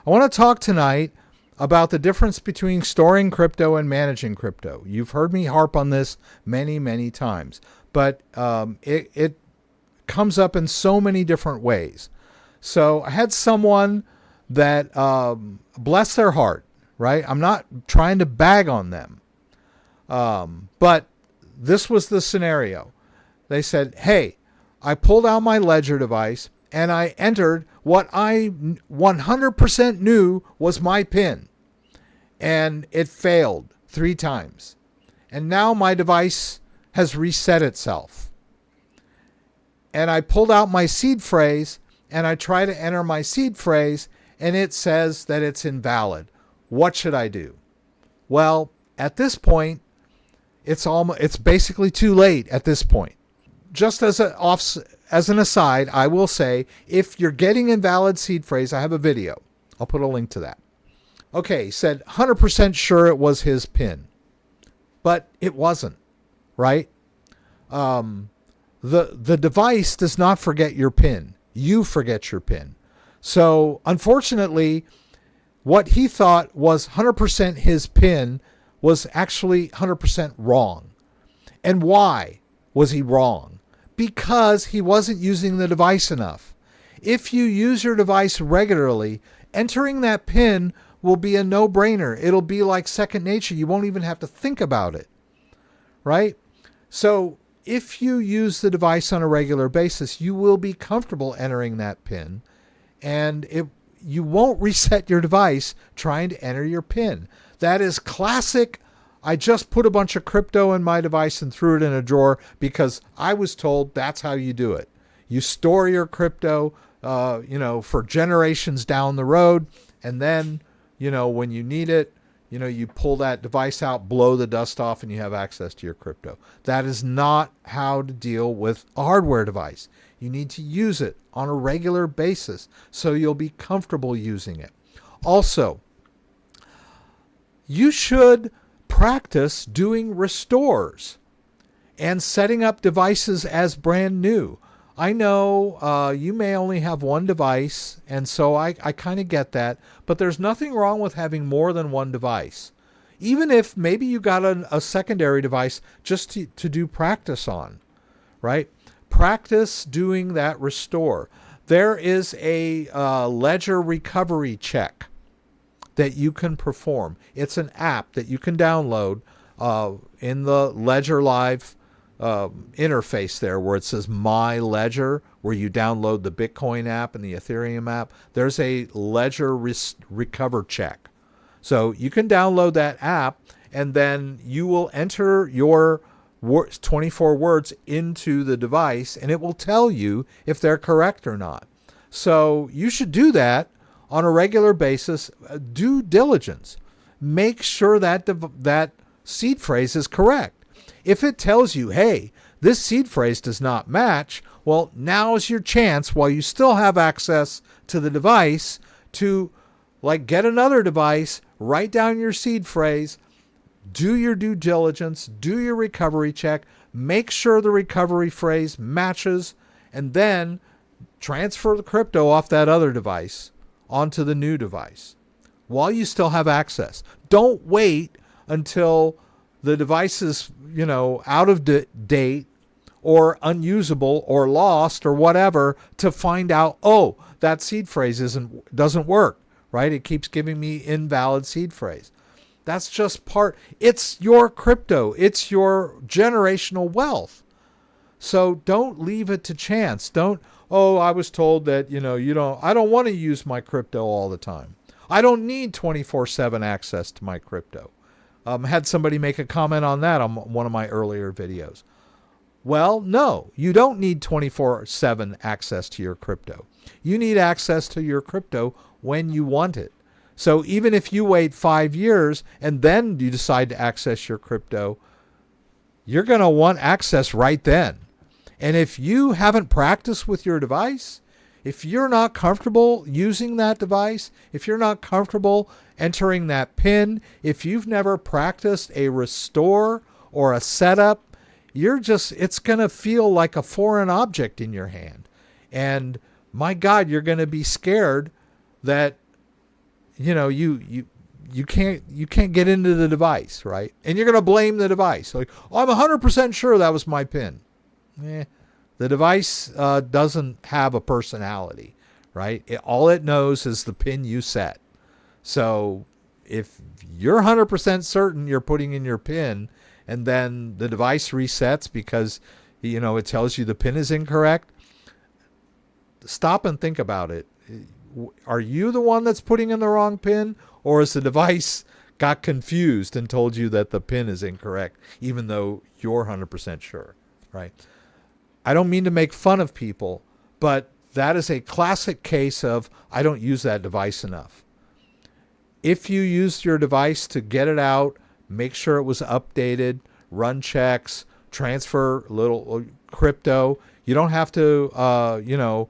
I want to talk tonight about the difference between storing crypto and managing crypto. You've heard me harp on this many, many times, but it comes up in so many different ways. So I had someone that, bless their heart, right? I'm not trying to bag on them. But this was the scenario. They said, hey, I pulled out my ledger device and I entered what I 100% knew was my PIN. And it failed 3 times. And now my device has reset itself. And I pulled out my seed phrase and I try to enter my seed phrase and it says that it's invalid. What should I do? Well, at this point, it's basically too late at this point. Just as an aside, I will say, if you're getting invalid seed phrase, I have a video. I'll put a link to that. Okay, he said 100% sure it was his PIN, but it wasn't, right? The device does not forget your PIN. You forget your PIN. So unfortunately, what he thought was 100% his PIN was actually 100% wrong. And why was he wrong? Because he wasn't using the device enough. If you use your device regularly, entering that PIN will be a no-brainer. It'll be like second nature. You won't even have to think about it, right? So if you use the device on a regular basis, you will be comfortable entering that PIN, and you won't reset your device trying to enter your PIN. That is classic. I just put a bunch of crypto in my device and threw it in a drawer because I was told that's how you do it. You store your crypto, for generations down the road, and then, when you need it, you pull that device out, blow the dust off, and you have access to your crypto. That is not how to deal with a hardware device. You need to use it on a regular basis so you'll be comfortable using it. Also, you should practice doing restores and setting up devices as brand new. I know you may only have one device, and so I kind of get that, but there's nothing wrong with having more than one device. Even if maybe you got a secondary device just to do practice on, right? Practice doing that restore. There is a ledger recovery check that you can perform. It's an app that you can download in the Ledger Live interface there where it says My Ledger, where you download the Bitcoin app and the Ethereum app. There's a ledger recover check. So you can download that app and then you will enter your 24 words into the device and it will tell you if they're correct or not. So you should do that on a regular basis. Due diligence. Make sure that that seed phrase is correct. If it tells you, hey, this seed phrase does not match, well, now's your chance while you still have access to the device to get another device, write down your seed phrase, do your due diligence, do your recovery check, make sure the recovery phrase matches, and then transfer the crypto off that other device onto the new device while you still have access. Don't wait until the device is, out of date or unusable or lost or whatever to find out, oh, that seed phrase doesn't work, right? It keeps giving me invalid seed phrase. That's just it's your crypto. It's your generational wealth. So don't leave it to chance. I was told that, I don't want to use my crypto all the time. I don't need 24/7 access to my crypto. Had somebody make a comment on that on one of my earlier videos. Well, no, you don't need 24/7 access to your crypto. You need access to your crypto when you want it. So even if you wait 5 years and then you decide to access your crypto, you're going to want access right then. And if you haven't practiced with your device, if you're not comfortable using that device, if you're not comfortable entering that PIN, if you've never practiced a restore or a setup, it's going to feel like a foreign object in your hand. And my God, you're going to be scared that you can't get into the device, right? And you're going to blame the device. Like, oh, I'm 100% sure that was my PIN. The device doesn't have a personality, right? All it knows is the PIN you set. So if you're 100% certain you're putting in your PIN and then the device resets because, it tells you the PIN is incorrect, stop and think about it. Are you the one that's putting in the wrong PIN, or is the device got confused and told you that the PIN is incorrect, even though you're 100% sure, right? I don't mean to make fun of people, but that is a classic case of I don't use that device enough. If you used your device to get it out, make sure it was updated, run checks, transfer little crypto. You don't have to,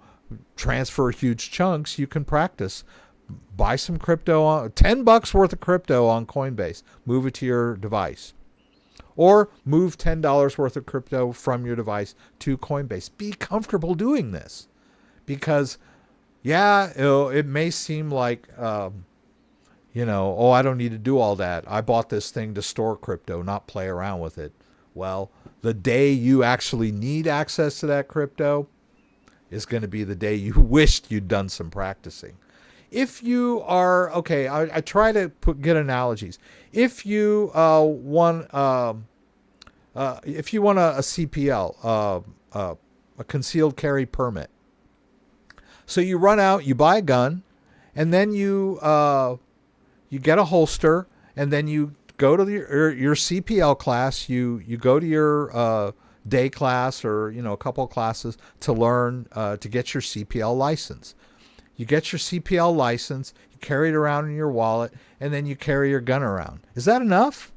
transfer huge chunks. You can practice. Buy some crypto, $10 worth of crypto on Coinbase. Move it to your device. Or move $10 worth of crypto from your device to Coinbase. Be comfortable doing this. Because, it may seem like, I don't need to do all that. I bought this thing to store crypto, not play around with it. Well, the day you actually need access to that crypto is going to be the day you wished you'd done some practicing. If you are, I try to get analogies. If you want a CPL, a concealed carry permit, so you run out, you buy a gun, and then you get a holster, and then you go to your CPL class. You go to your day class or a couple of classes to learn to get your CPL license. You get your CPL license, you carry it around in your wallet, and then you carry your gun around. Is that enough?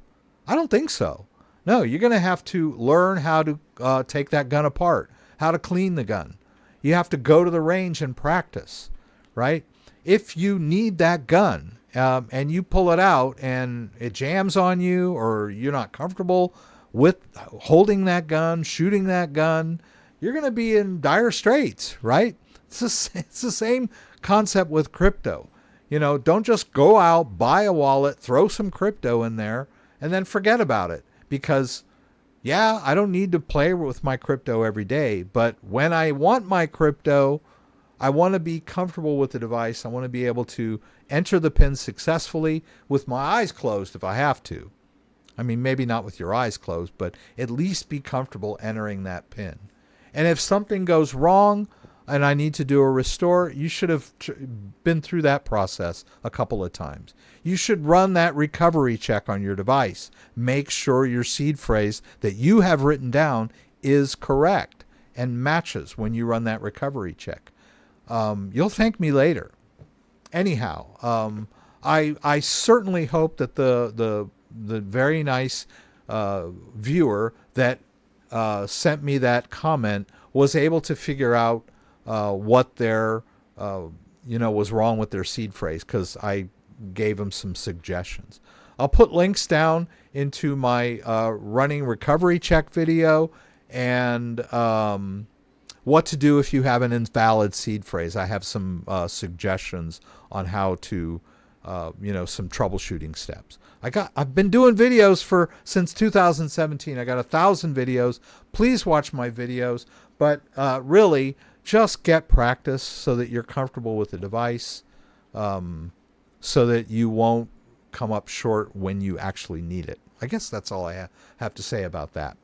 I don't think so. No, you're going to have to learn how to take that gun apart, how to clean the gun. You have to go to the range and practice, right? If you need that gun and you pull it out and it jams on you, or you're not comfortable with holding that gun, shooting that gun, you're going to be in dire straits, right? It's the same concept with crypto. Don't just go out, buy a wallet, throw some crypto in there, and then forget about it. Because, I don't need to play with my crypto every day. But when I want my crypto, I want to be comfortable with the device. I want to be able to enter the PIN successfully with my eyes closed if I have to. I mean, maybe not with your eyes closed, but at least be comfortable entering that PIN. And if something goes wrong and I need to do a restore, you should have been through that process a couple of times. You should run that recovery check on your device. Make sure your seed phrase that you have written down is correct and matches when you run that recovery check. You'll thank me later. Anyhow, I certainly hope that the very nice viewer that sent me that comment was able to figure out what their was wrong with their seed phrase, because I gave them some suggestions. I'll put links down into my running recovery check video and what to do if you have an invalid seed phrase. I have some suggestions on how to some troubleshooting steps. I've been doing videos since 2017. I got 1,000 videos. Please watch my videos, but really just get practice so that you're comfortable with the device, so that you won't come up short when you actually need it. I guess that's all I have to say about that.